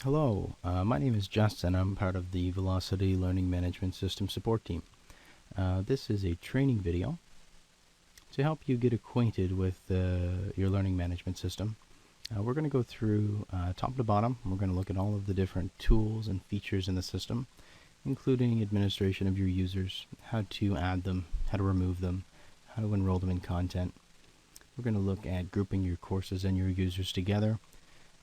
Hello, my name is Justin. I'm part of the Velocity Learning Management System support team. This is a training video to help you get acquainted with your learning management system. We're going to go through top to bottom. We're going to look at all of the different tools and features in the system, including administration of your users, how to add them, how to remove them, how to enroll them in content. We're going to look at grouping your courses and your users together.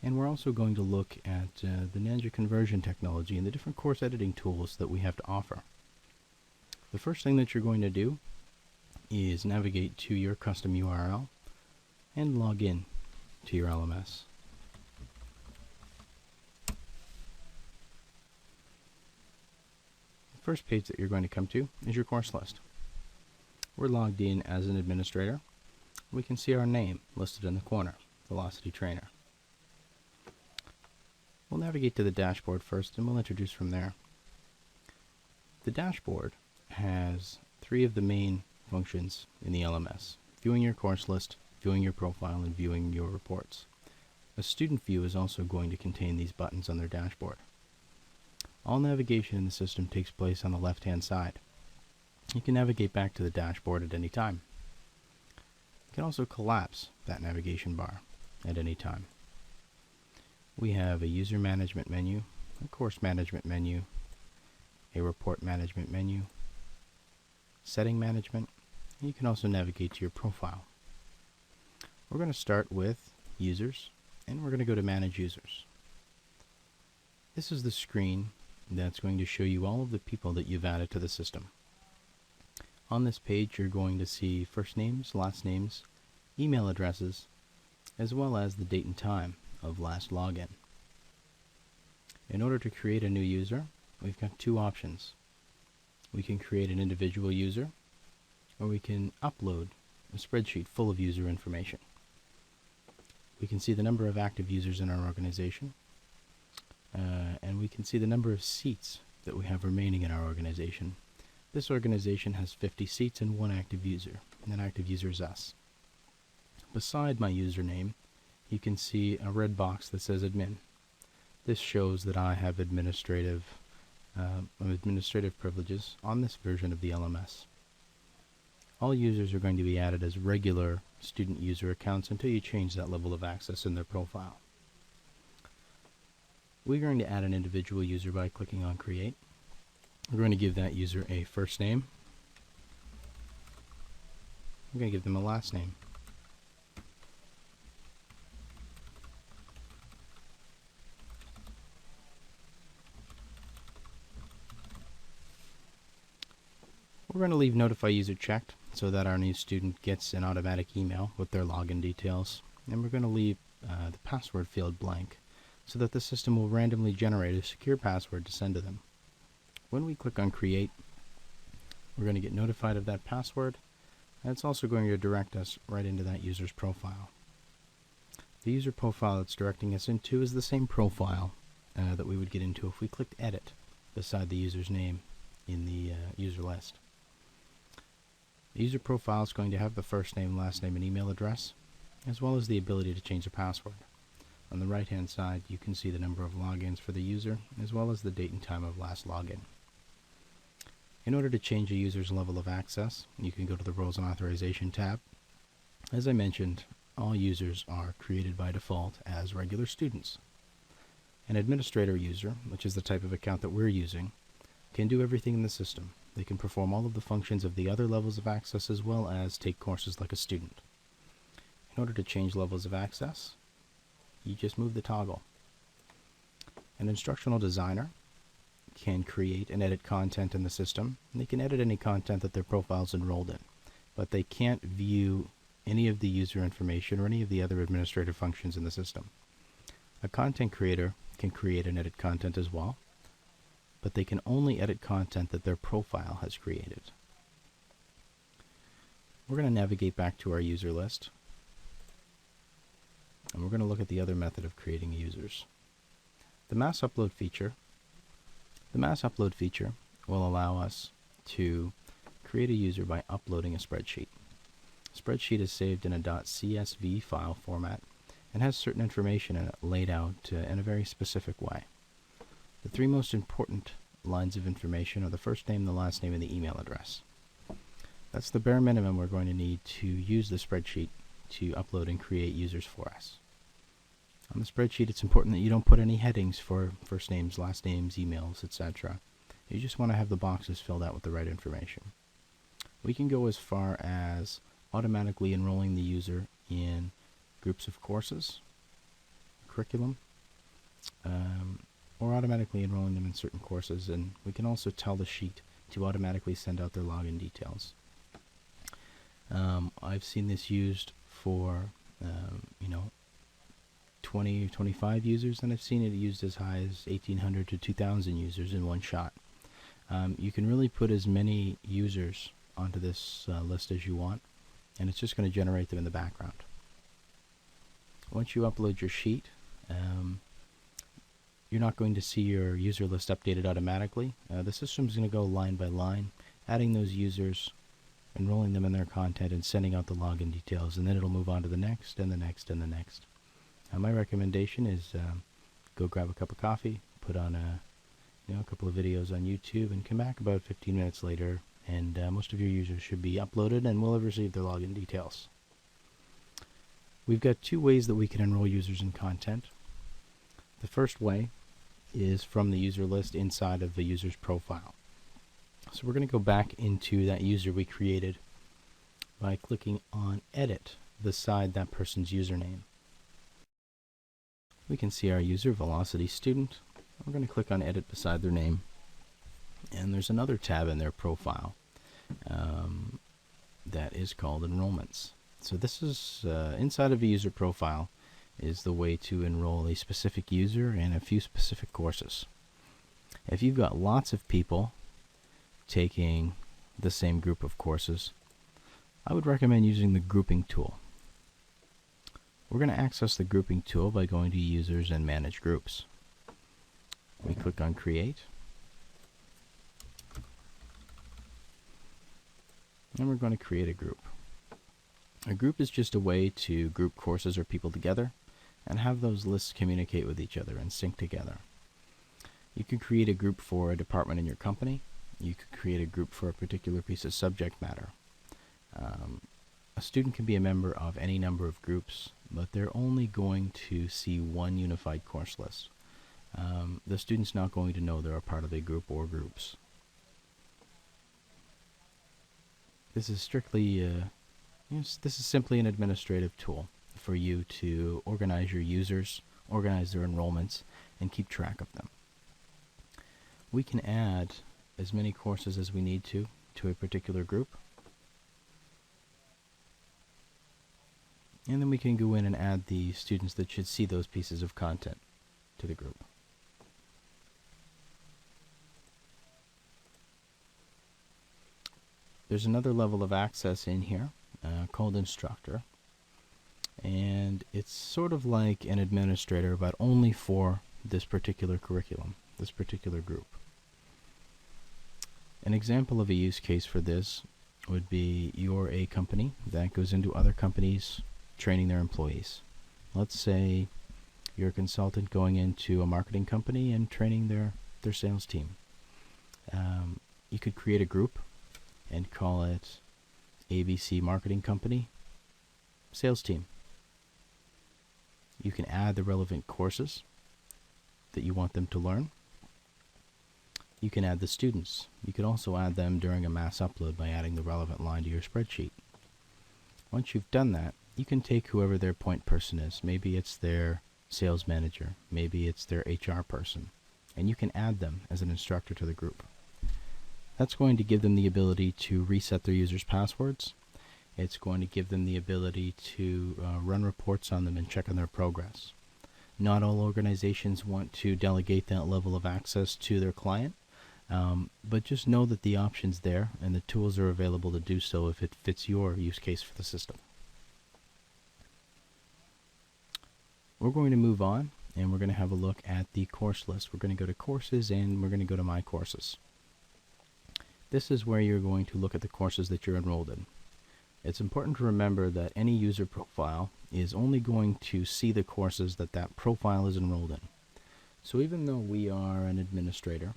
And we're also going to look at the Ninja conversion technology and the different course editing tools that we have to offer. The first thing that you're going to do is navigate to your custom URL and log in to your LMS. The first page that you're going to come to is your course list. We're logged in as an administrator. We can see our name listed in the corner, Velocity Trainer. We'll navigate to the dashboard first, and we'll introduce from there. The dashboard has three of the main functions in the LMS: viewing your course list, viewing your profile, and viewing your reports. A student view is also going to contain these buttons on their dashboard. All navigation in the system takes place on the left-hand side. You can navigate back to the dashboard at any time. You can also collapse that navigation bar at any time. We have a user management menu, a course management menu, a report management menu, setting management, and you can also navigate to your profile. We're going to start with users, and we're going to go to manage users. This is the screen that's going to show you all of the people that you've added to the system. On this page, you're going to see first names, last names, email addresses, as well as the date and time of last login. In order to create a new user, we've got two options. We can create an individual user, or we can upload a spreadsheet full of user information. We can see the number of active users in our organization, and we can see the number of seats that we have remaining in our organization. This organization has 50 seats and one active user, and that active user is us. Beside my username, you can see a red box that says admin. This shows that I have administrative privileges on this version of the LMS. All users are going to be added as regular student user accounts until you change that level of access in their profile. We're going to add an individual user by clicking on Create. We're going to give that user a first name. We're going to give them a last name. We're going to leave Notify User checked so that our new student gets an automatic email with their login details. And we're going to leave the password field blank so that the system will randomly generate a secure password to send to them. When we click on Create, we're going to get notified of that password, and it's also going to direct us right into that user's profile. The user profile it's directing us into is the same profile that we would get into if we clicked Edit beside the user's name in the user list. The user profile is going to have the first name, last name, and email address, as well as the ability to change the password. On the right-hand side, you can see the number of logins for the user, as well as the date and time of last login. In order to change a user's level of access, you can go to the Roles and Authorization tab. As I mentioned, all users are created by default as regular students. An administrator user, which is the type of account that we're using, can do everything in the system. They can perform all of the functions of the other levels of access as well as take courses like a student. In order to change levels of access, you just move the toggle. An instructional designer can create and edit content in the system. They can edit any content that their profile is enrolled in, but they can't view any of the user information or any of the other administrative functions in the system. A content creator can create and edit content as well, but they can only edit content that their profile has created. We're going to navigate back to our user list, and we're going to look at the other method of creating users. The mass upload feature will allow us to create a user by uploading a spreadsheet. A spreadsheet is saved in a .csv file format and has certain information in it laid out in a very specific way. The three most important lines of information are the first name, the last name, and the email address. That's the bare minimum we're going to need to use the spreadsheet to upload and create users for us. On the spreadsheet, it's important that you don't put any headings for first names, last names, emails, etc. You just want to have the boxes filled out with the right information. We can go as far as automatically enrolling the user in groups of courses, curriculum, or automatically enrolling them in certain courses, and we can also tell the sheet to automatically send out their login details. I've seen this used for 20 or 25 users, and I've seen it used as high as 1,800 to 2,000 users in one shot. You can really put as many users onto this list as you want, and it's just going to generate them in the background. Once you upload your sheet, you're not going to see your user list updated automatically. The system's going to go line by line, adding those users, enrolling them in their content, and sending out the login details, and then it'll move on to the next and the next and the next. My recommendation is go grab a cup of coffee, put on a couple of videos on YouTube, and come back about 15 minutes later, and most of your users should be uploaded and will have received their login details. We've got two ways that we can enroll users in content. The first way is from the user list inside of the user's profile. So we're going to go back into that user we created by clicking on Edit beside that person's username. We can see our user, Velocity Student. We're going to click on Edit beside their name, and there's another tab in their profile that is called Enrollments. So this is inside of a user profile is the way to enroll a specific user in a few specific courses. If you've got lots of people taking the same group of courses, I would recommend using the grouping tool. We're going to access the grouping tool by going to Users and Manage Groups. We click on Create, and we're going to create a group. A group is just a way to group courses or people together and have those lists communicate with each other and sync together. You can create a group for a department in your company. You could create a group for a particular piece of subject matter. A student can be a member of any number of groups, but they're only going to see one unified course list. The student's not going to know they're a part of a group or groups. This is strictly, this is simply an administrative tool for you to organize your users, organize their enrollments, and keep track of them. We can add as many courses as we need to a particular group. And then we can go in and add the students that should see those pieces of content to the group. There's another level of access in here called Instructor. And it's sort of like an administrator, but only for this particular curriculum, this particular group. An example of a use case for this would be you're a company that goes into other companies training their employees. Let's say you're a consultant going into a marketing company and training their sales team. You could create a group and call it ABC Marketing Company Sales Team. You can add the relevant courses that you want them to learn. You can add the students. You could also add them during a mass upload by adding the relevant line to your spreadsheet. Once you've done that, you can take whoever their point person is. Maybe it's their sales manager. Maybe it's their HR person. And you can add them as an instructor to the group. That's going to give them the ability to reset their users' passwords. It's going to give them the ability to run reports on them and check on their progress. Not all organizations want to delegate that level of access to their client, but just know that the option's there and the tools are available to do so if it fits your use case for the system. We're going to move on and we're going to have a look at the course list. We're going to go to Courses and we're going to go to My Courses. This is where you're going to look at the courses that you're enrolled in. It's important to remember that any user profile is only going to see the courses that that profile is enrolled in. So even though we are an administrator,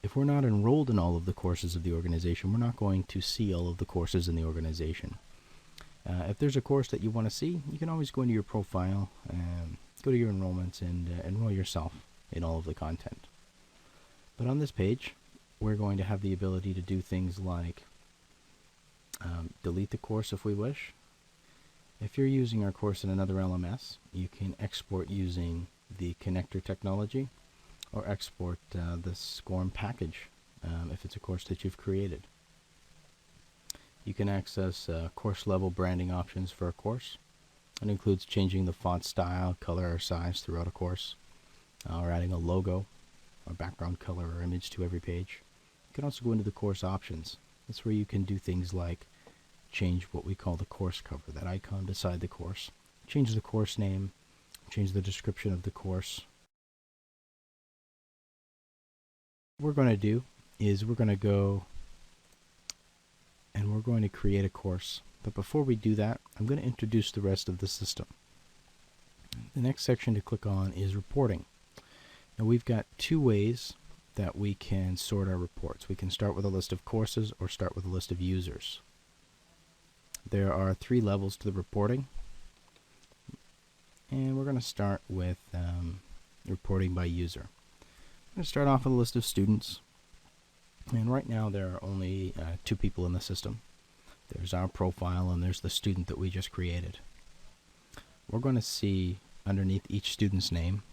if we're not enrolled in all of the courses of the organization, we're not going to see all of the courses in the organization. If there's a course that you want to see, you can always go into your profile, go to your enrollments, and enroll yourself in all of the content. But on this page, we're going to have the ability to do things like delete the course if we wish. If you're using our course in another LMS, you can export using the connector technology, or export the SCORM package if it's a course that you've created. You can access course level branding options for a course. It includes changing the font style, color, or size throughout a course, or adding a logo, or background color, or image to every page. You can also go into the course options. That's where you can do things like change what we call the course cover, that icon beside the course, change the course name, change the description of the course. What we're going to do is we're going to go and we're going to create a course. But before we do that, I'm going to introduce the rest of the system. The next section to click on is reporting. Now we've got two ways that we can sort our reports. We can start with a list of courses or start with a list of users. There are 3 levels to the reporting, and we're going to start with reporting by user. I'm going to start off with a list of students, and right now there are only 2 people in the system. There's our profile and there's the student that we just created. We're going to see underneath each student's name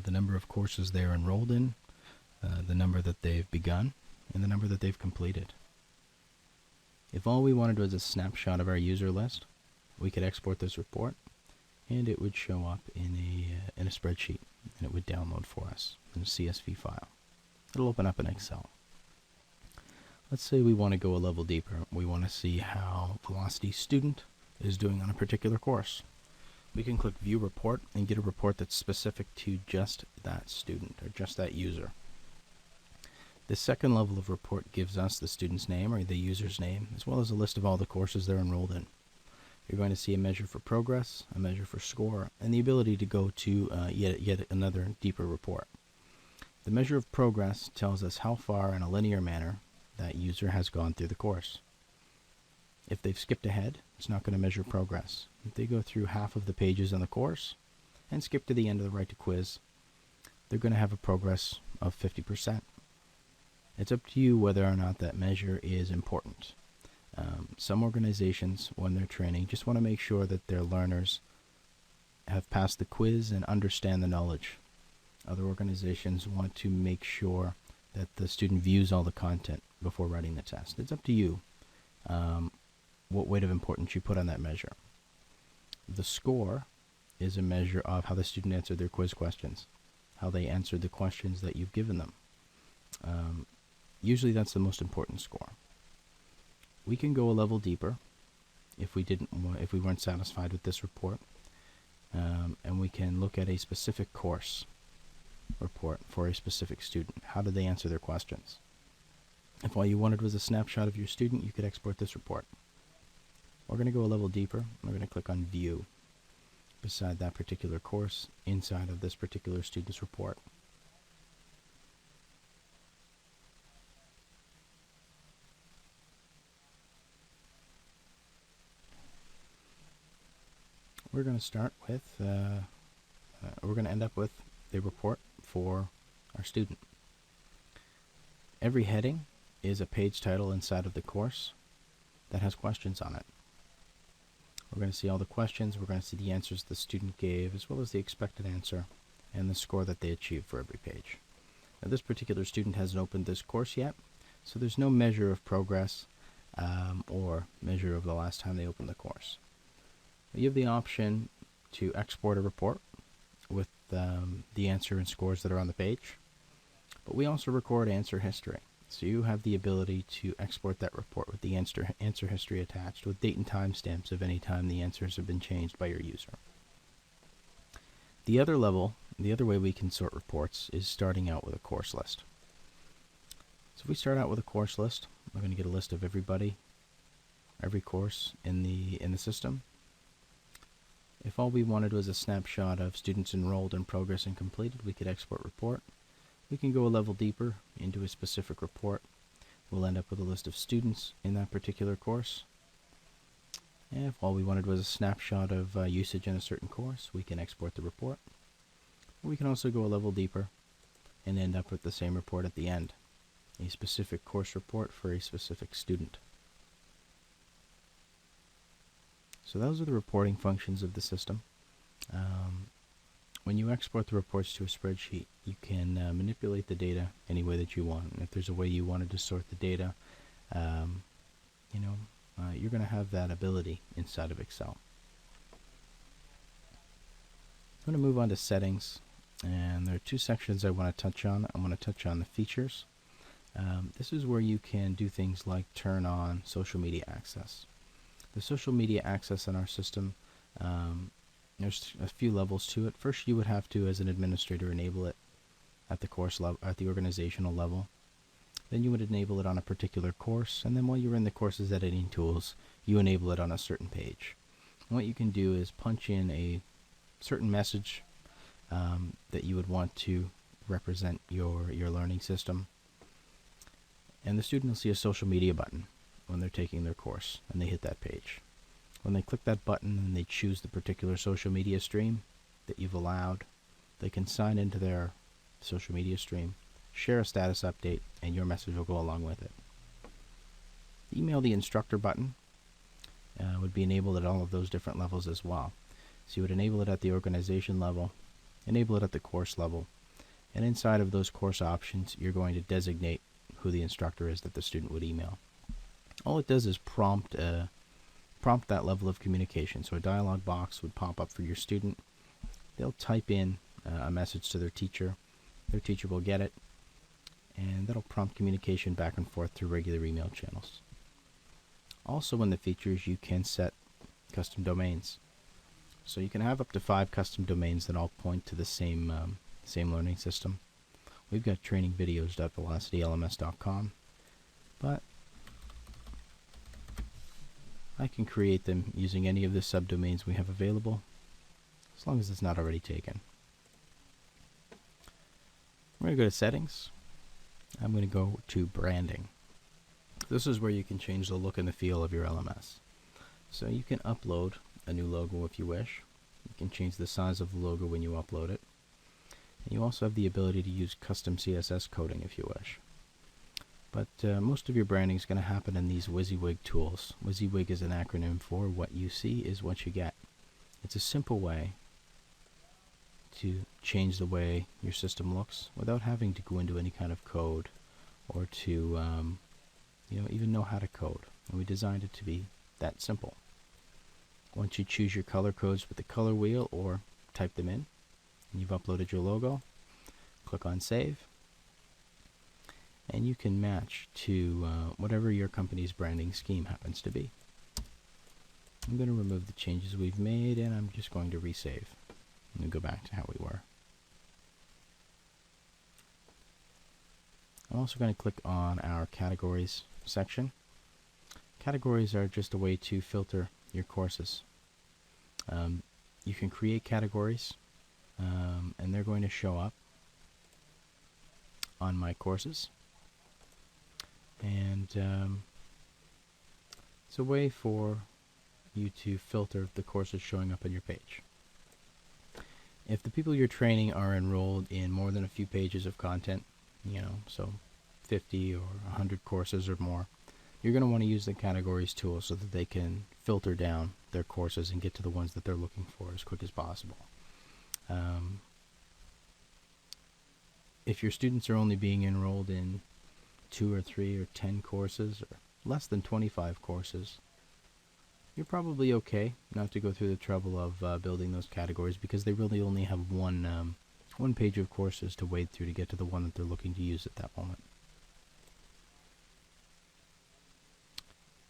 the number of courses they're enrolled in, the number that they've begun, and the number that they've completed. If all we wanted was a snapshot of our user list, we could export this report, and it would show up in a spreadsheet, and it would download for us in a CSV file. It'll open up in Excel. Let's say we want to go a level deeper. We want to see how Velocity Student is doing on a particular course. We can click View Report and get a report that's specific to just that student or just that user. The second level of report gives us the student's name or the user's name, as well as a list of all the courses they're enrolled in. You're going to see a measure for progress, a measure for score, and the ability to go to yet another deeper report. The measure of progress tells us how far in a linear manner that user has gone through the course. If they've skipped ahead, it's not going to measure progress. If they go through half of the pages in the course and skip to the end of the right to quiz, they're going to have a progress of 50%. It's up to you whether or not that measure is important. Some organizations, when they're training, just want to make sure that their learners have passed the quiz and understand the knowledge. Other organizations want to make sure that the student views all the content before writing the test. It's up to you what weight of importance you put on that measure. The score is a measure of how the student answered their quiz questions, how they answered the questions that you've given them. Usually that's the most important score. We can go a level deeper if we weren't satisfied with this report, and we can look at a specific course report for a specific student. How did they answer their questions? If all you wanted was a snapshot of your student, you could export this report. We're going to go a level deeper. We're going to click on View beside that particular course inside of this particular student's report. We're going to start with, we're going to end up with a report for our student. Every heading is a page title inside of the course that has questions on it. We're going to see all the questions, we're going to see the answers the student gave, as well as the expected answer and the score that they achieved for every page. Now this particular student hasn't opened this course yet, so there's no measure of progress or measure of the last time they opened the course. You have the option to export a report with the answer and scores that are on the page, but we also record answer history. So you have the ability to export that report with the answer history attached with date and time stamps of any time the answers have been changed by your user. The other way we can sort reports is starting out with a course list. So if we start out with a course list, we're going to get a list of everybody every course in the system. If all we wanted was a snapshot of students enrolled in progress and completed, we could export report. We can go a level deeper into a specific report. We'll end up with a list of students in that particular course. And if all we wanted was a snapshot of usage in a certain course, we can export the report. We can also go a level deeper and end up with the same report at the end, a specific course report for a specific student. So those are the reporting functions of the system. When you export the reports to a spreadsheet, you can manipulate the data any way that you want. And if there's a way you wanted to sort the data, you're going to have that ability inside of Excel. I'm going to move on to settings, and there are two sections I want to touch on. I want to touch on the features. This is where you can do things like turn on social media access. The social media access in our system, there's a few levels to it. First, you would have to, as an administrator, enable it at the course level, at the organizational level. Then you would enable it on a particular course, and then while you're in the course's editing tools, you enable it on a certain page. And what you can do is punch in a certain message that you would want to represent your learning system, and the student will see a social media button when they're taking their course, and they hit that page. When they click that button and they choose the particular social media stream that you've allowed, they can sign into their social media stream, share a status update, and your message will go along with it. Email the instructor button would be enabled at all of those different levels as well. So you would enable it at the organization level, enable it at the course level, and inside of those course options, you're going to designate who the instructor is that the student would email. All it does is prompt that level of communication. So a dialog box would pop up for your student. They'll type in a message to their teacher. Their teacher will get it, and that'll prompt communication back and forth through regular email channels. Also in the features, you can set custom domains. So you can have up to 5 custom domains that all point to the same learning system. We've got trainingvideos.velocitylms.com, but I can create them using any of the subdomains we have available, as long as it's not already taken. We're going to go to settings. I'm going to go to branding. This is where you can change the look and the feel of your LMS. So you can upload a new logo if you wish. You can change the size of the logo when you upload it. And you also have the ability to use custom CSS coding if you wish. But most of your branding is going to happen in these WYSIWYG tools. WYSIWYG is an acronym for what you see is what you get. It's a simple way to change the way your system looks without having to go into any kind of code or to even know how to code. And we designed it to be that simple. Once you choose your color codes with the color wheel or type them in, and you've uploaded your logo, click on Save, and you can match to whatever your company's branding scheme happens to be. I'm going to remove the changes we've made, and I'm just going to resave. I'm going to go back to how we were. I'm also going to click on our categories section. Categories are just a way to filter your courses. You can create categories, and they're going to show up on my courses. And it's a way for you to filter the courses showing up on your page. If the people you're training are enrolled in more than a few pages of content, so 50 or 100 courses or more, you're going to want to use the categories tool so that they can filter down their courses and get to the ones that they're looking for as quick as possible. If your students are only being enrolled in 2 or 3 or 10 courses or less than 25 courses, you're probably okay not to go through the trouble of building those categories, because they really only have one page of courses to wade through to get to the one that they're looking to use at that moment.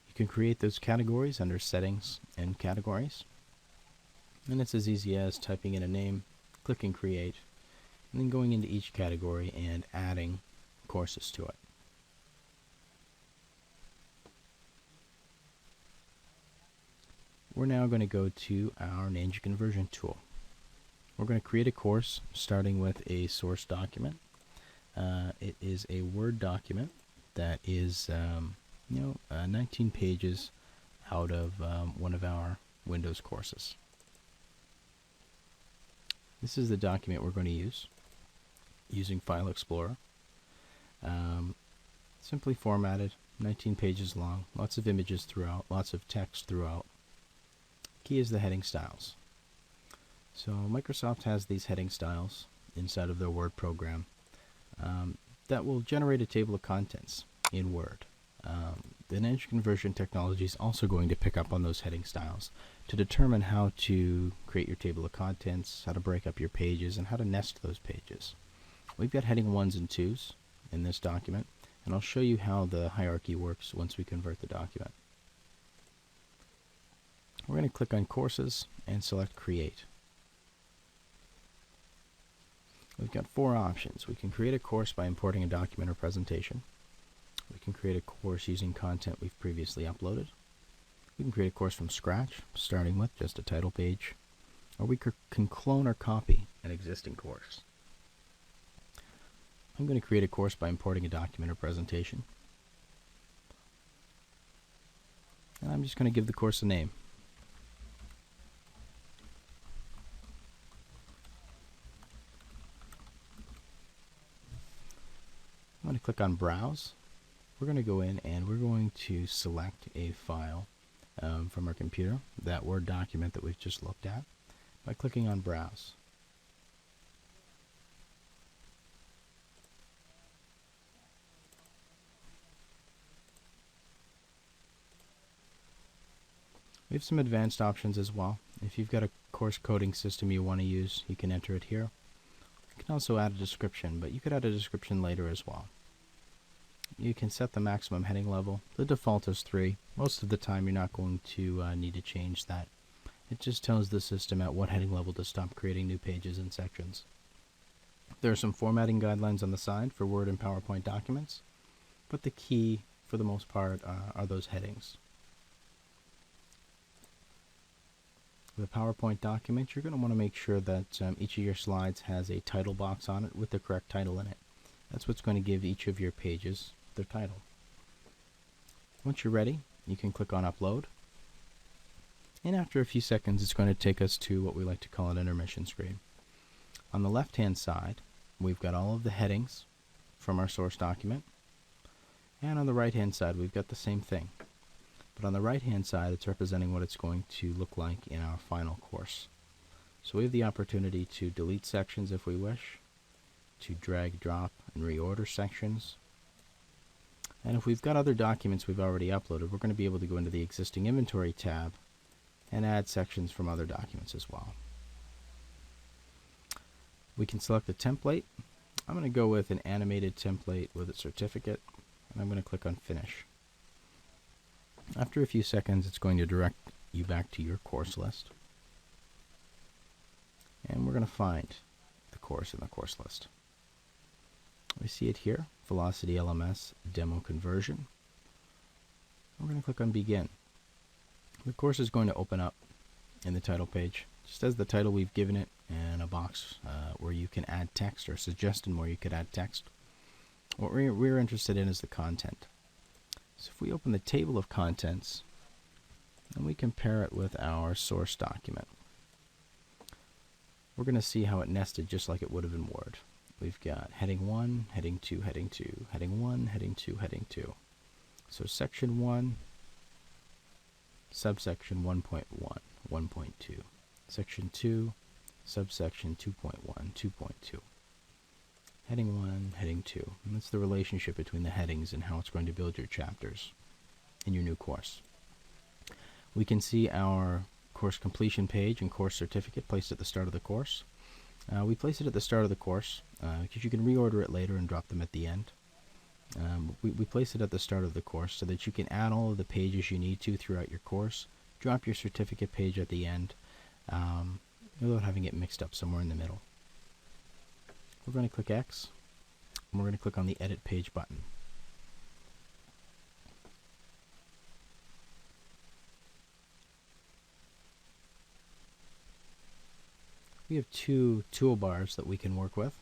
You can create those categories under Settings and Categories, and it's as easy as typing in a name, clicking Create, and then going into each category and adding courses to it. we're now going to go to our Ninja Conversion tool. We're going to create a course starting with a source document. It is a Word document that is 19 pages out of one of our Windows courses. This is the document we're going to use using File Explorer. Simply formatted, 19 pages long, lots of images throughout, lots of text throughout. Key is the heading styles. So Microsoft has these heading styles inside of their Word program that will generate a table of contents in Word. The Ninja Conversion technology is also going to pick up on those heading styles to determine how to create your table of contents, how to break up your pages, and how to nest those pages. We've got heading 1s and 2s in this document, and I'll show you how the hierarchy works once we convert the document. We're going to click on Courses and select Create. We've got 4 options. We can create a course by importing a document or presentation. We can create a course using content we've previously uploaded. We can create a course from scratch, starting with just a title page. Or we can clone or copy an existing course. I'm going to create a course by importing a document or presentation. And I'm just going to give the course a name. I'm going to click on Browse. We're going to go in and we're going to select a file from our computer, that Word document that we've just looked at, by clicking on Browse. We have some advanced options as well. If you've got a course coding system you want to use, you can enter it here. You can also add a description, but you could add a description later as well. You can set the maximum heading level. The default is 3. Most of the time you're not going to need to change that. It just tells the system at what heading level to stop creating new pages and sections. There are some formatting guidelines on the side for Word and PowerPoint documents, but the key, for the most part, are those headings. With a PowerPoint document, you're going to want to make sure that each of your slides has a title box on it with the correct title in it. That's what's going to give each of your pages their title. Once you're ready, you can click on Upload. And after a few seconds, it's going to take us to what we like to call an intermission screen. On the left-hand side, we've got all of the headings from our source document. And on the right-hand side, we've got the same thing. But on the right-hand side, it's representing what it's going to look like in our final course. So we have the opportunity to delete sections if we wish, to drag, drop, and reorder sections. And if we've got other documents we've already uploaded, we're going to be able to go into the Existing Inventory tab and add sections from other documents as well. We can select a template. I'm going to go with an animated template with a certificate, and I'm going to click on Finish. After a few seconds, it's going to direct you back to your course list. And we're going to find the course in the course list. We see it here, Velocity LMS Demo Conversion. We're going to click on Begin. The course is going to open up in the title page, just as the title we've given it, and a box where you can add text, or suggestion where you could add text. What we're interested in is the content. So if we open the table of contents and we compare it with our source document, we're going to see how it nested just like it would have in Word. We've got heading 1, heading 2, heading 2, heading 1, heading 2, heading 2. So section 1, subsection 1.1, 1.2. Section 2, subsection 2.1, 2.2. Heading 1, heading 2. And that's the relationship between the headings and how it's going to build your chapters in your new course. We can see our course completion page and course certificate placed at the start of the course. We place it at the start of the course because you can reorder it later and drop them at the end. We place it at the start of the course so that you can add all of the pages you need to throughout your course, drop your certificate page at the end without having it mixed up somewhere in the middle. We're going to click X, and we're going to click on the Edit Page button. we have two toolbars that we can work with.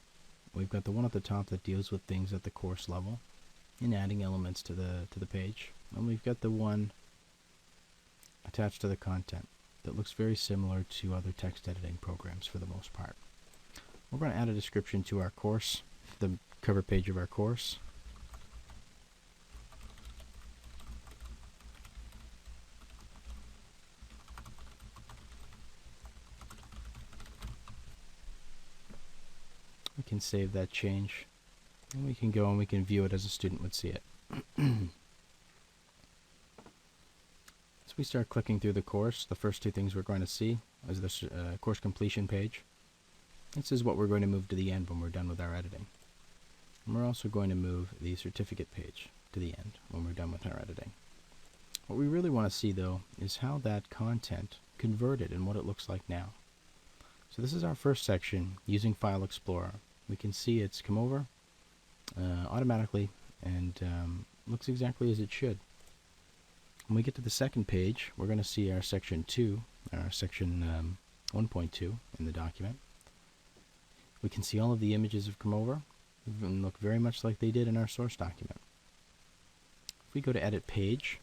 We've got the one at the top that deals with things at the course level and adding elements to the page. And we've got the one attached to the content that looks very similar to other text editing programs for the most part. We're going to add a description to our course, the cover page of our course. We can save that change, and we can go and we can view it as a student would see it. As we start clicking through the course, the first two things we're going to see is this course completion page. This is what we're going to move to the end when we're done with our editing. And we're also going to move the certificate page to the end when we're done with our editing. What we really want to see, though, is how that content converted and what it looks like now. So this is our first section using File Explorer. We can see it's come over automatically and looks exactly as it should. When we get to the second page, we're going to see our section 2, our section 1.2 in the document. We can see all of the images have come over and look very much like they did in our source document. If we go to Edit Page,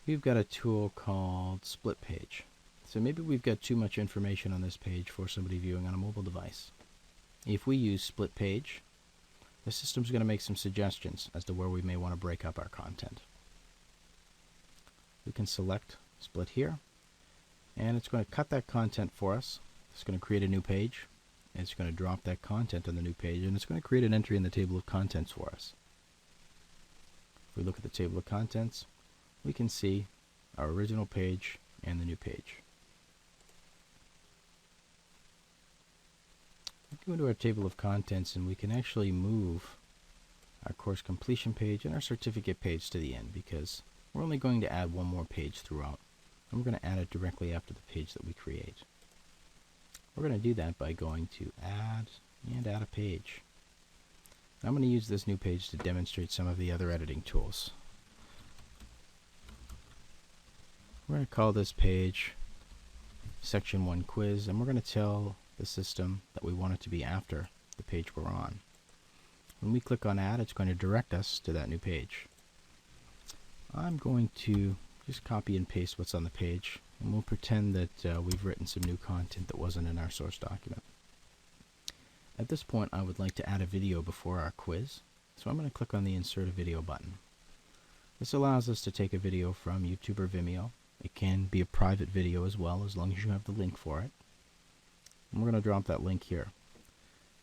we've got a tool called Split Page. So maybe we've got too much information on this page for somebody viewing on a mobile device. If we use Split Page, the system's going to make some suggestions as to where we may want to break up our content. We can select Split here, and it's going to cut that content for us. It's going to create a new page. It's going to drop that content on the new page, and it's going to create an entry in the table of contents for us. If we look at the table of contents, we can see our original page and the new page. We go into our table of contents and we can actually move our course completion page and our certificate page to the end, because we're only going to add one more page throughout, and we're going to add it directly after the page that we create. We're going to do that by going to Add and Add a Page. And I'm going to use this new page to demonstrate some of the other editing tools. We're going to call this page Section 1 Quiz, and we're going to tell the system that we want it to be after the page we're on. When we click on Add, it's going to direct us to that new page. I'm going to just copy and paste what's on the page, and we'll pretend that we've written some new content that wasn't in our source document. At this point, I would like to add a video before our quiz, so I'm going to click on the Insert a Video button. This allows us to take a video from YouTube or Vimeo. It can be a private video as well, as long as you have the link for it. And we're going to drop that link here.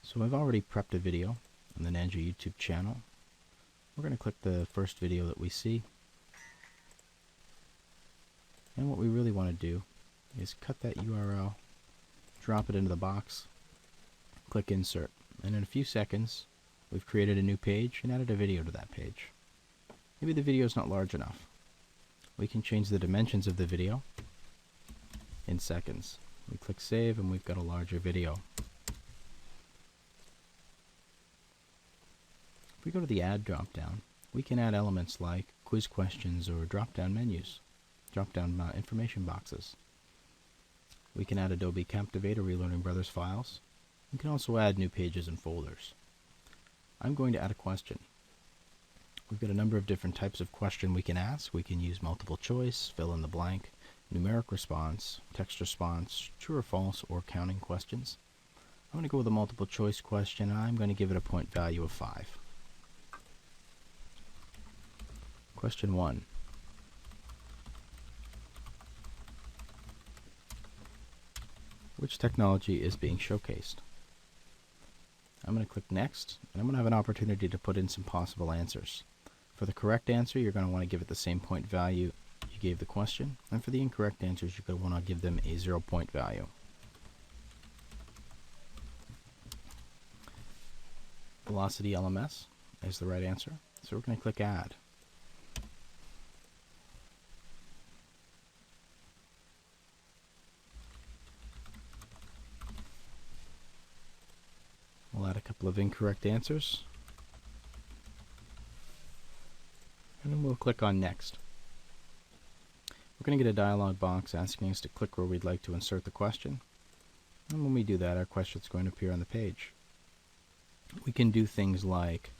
So I've already prepped a video on the Ninja YouTube channel. We're going to click the first video that we see. And what we really want to do is cut that URL, drop it into the box, click Insert. And in a few seconds, we've created a new page and added a video to that page. Maybe the video is not large enough. We can change the dimensions of the video in seconds. We click Save and we've got a larger video. If we go to the Add drop-down, we can add elements like quiz questions or drop-down menus, drop-down information boxes. We can add Adobe Captivate or eLearning Brothers files. We can also add new pages and folders. I'm going to add a question. We've got a number of different types of question we can ask. We can use multiple choice, fill in the blank, numeric response, text response, true or false, or counting questions. I'm going to go with a multiple choice question, and I'm going to give it a point value of 5. Question 1. Which technology is being showcased? I'm going to click Next, and I'm going to have an opportunity to put in some possible answers. For the correct answer, you're going to want to give it the same point value you gave the question, and for the incorrect answers, you're going to want to give them a 0 point value. Velocity LMS is the right answer, so we're going to click Add. We'll add a couple of incorrect answers, and then we'll click on Next. We're going to get a dialog box asking us to click where we'd like to insert the question. And when we do that, our question is going to appear on the page. We can do things like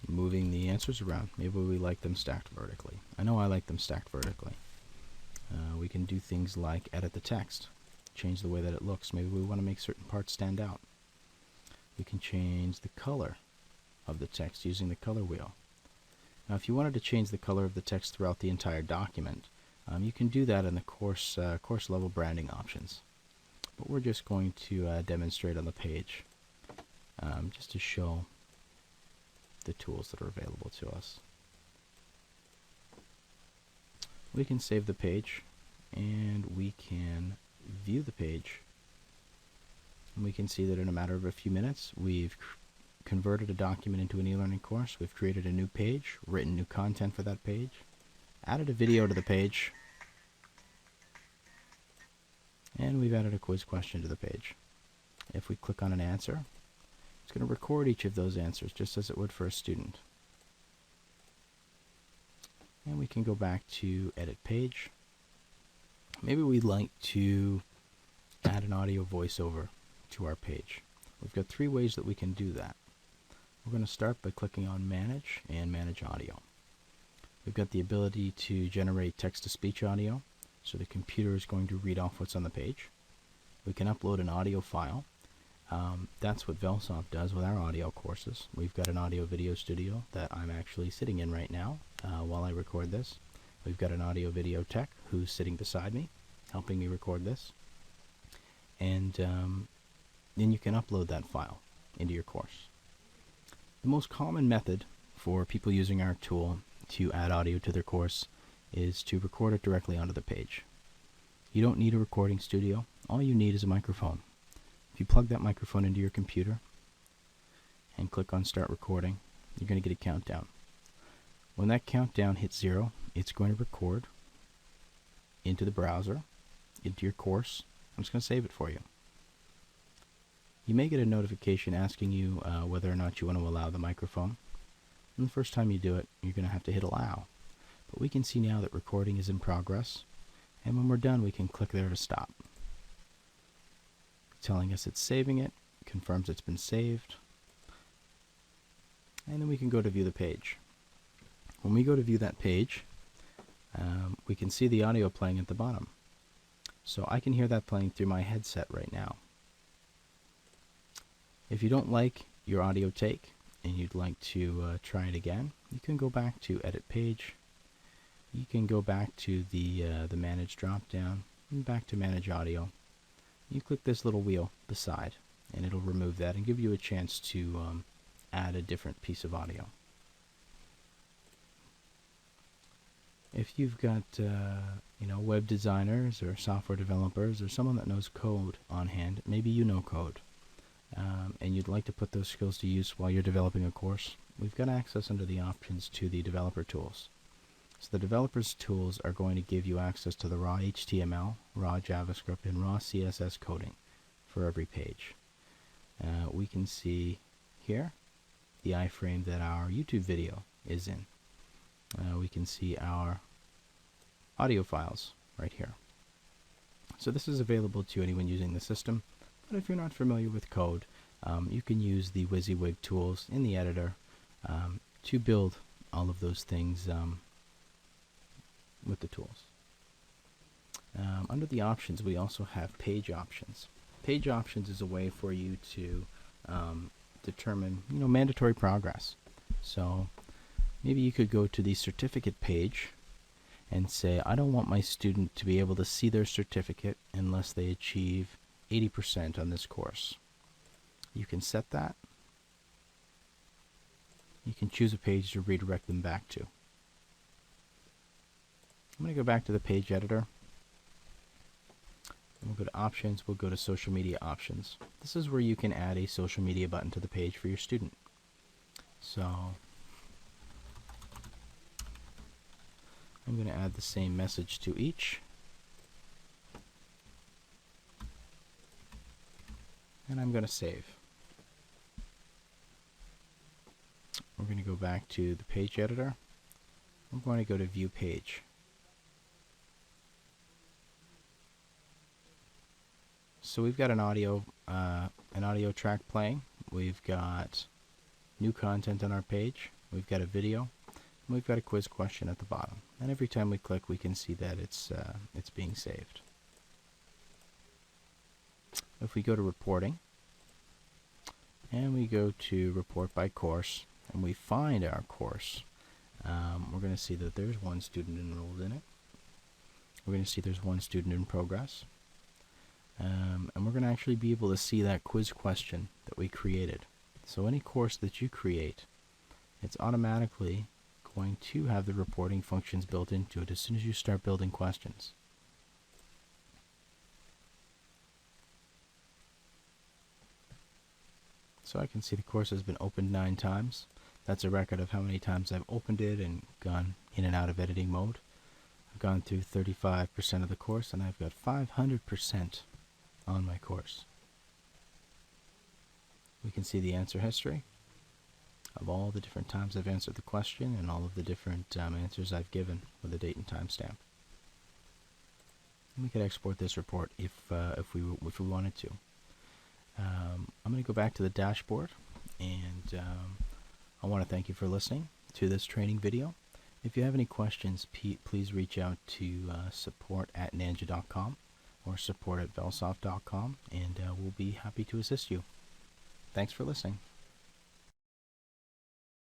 moving the answers around. Maybe we like them stacked vertically. I know I like them stacked vertically. We can do things like edit the text, change the way that it looks. Maybe we want to make certain parts stand out. We can change the color of the text using the color wheel. Now, if you wanted to change the color of the text throughout the entire document, you can do that in the course level branding options. But we're just going to demonstrate on the page just to show the tools that are available to us. We can save the page, and we can view the page. And we can see that in a matter of a few minutes, we've converted a document into an e-learning course. We've created a new page, written new content for that page, added a video to the page, and we've added a quiz question to the page. If we click on an answer, it's going to record each of those answers just as it would for a student. And we can go back to edit page. Maybe we'd like to add an audio voiceover to our page. We've got 3 ways that we can do that. We're going to start by clicking on Manage and Manage Audio. We've got the ability to generate text-to-speech audio, so the computer is going to read off what's on the page. We can upload an audio file. That's what Velsoft does with our audio courses. We've got an audio video studio that I'm actually sitting in right now while I record this. We've got an audio video tech who's sitting beside me, helping me record this. And then you can upload that file into your course. The most common method for people using our tool to add audio to their course is to record it directly onto the page. You don't need a recording studio. All you need is a microphone. If you plug that microphone into your computer and click on Start Recording, you're going to get a countdown. When that countdown hits 0, it's going to record into the browser, into your course. I'm just going to save it for you. You may get a notification asking you whether or not you want to allow the microphone. And the first time you do it, you're going to have to hit Allow. But we can see now that recording is in progress, and when we're done, we can click there to stop. Telling us it's saving it, confirms it's been saved, and then we can go to view the page. When we go to view that page, we can see the audio playing at the bottom. So I can hear that playing through my headset right now. If you don't like your audio take and you'd like to try it again, you can go back to Edit Page. You can go back to the Manage drop-down and back to Manage Audio. You click this little wheel beside, and it'll remove that and give you a chance to add a different piece of audio. If you've got web designers or software developers or someone that knows code on hand, maybe you know code, and you'd like to put those skills to use while you're developing a course, we've got access under the options to the developer tools. So the developers tools are going to give you access to the raw HTML, raw JavaScript, and raw CSS coding for every page. We can see here the iframe that our YouTube video is in. We can see our audio files right here. So this is available to anyone using the system, but if you're not familiar with code, you can use the WYSIWYG tools in the editor to build all of those things with the tools. Under the options, we also have page options. Page options is a way for you to determine mandatory progress. So maybe you could go to the certificate page and say, I don't want my student to be able to see their certificate unless they achieve 80% on this course. You can set that. You can choose a page to redirect them back to. I'm going to go back to the page editor. We'll go to options, we'll go to social media options. This is where you can add a social media button to the page for your student. So I'm going to add the same message to each. And I'm going to save. We're going to go back to the page editor. I'm going to go to view page. So we've got an audio track playing. We've got new content on our page. We've got a video. And we've got a quiz question at the bottom. And every time we click, we can see that it's being saved. If we go to reporting, and we go to report by course, and we find our course, we're going to see that there's one student enrolled in it. We're going to see there's one student in progress. And we're going to actually be able to see that quiz question that we created. So any course that you create, it's automatically going to have the reporting functions built into it as soon as you start building questions. So I can see the course has been opened 9 times. That's a record of how many times I've opened it and gone in and out of editing mode. I've gone through 35% of the course, and I've got 500% on my course. We can see the answer history of all the different times I've answered the question and all of the different answers I've given with a date and time stamp. And we could export this report if we wanted to. I'm going to go back to the dashboard, and I want to thank you for listening to this training video. If you have any questions, please reach out to support@nanja.com or support@velsoft.com, and we'll be happy to assist you. Thanks for listening.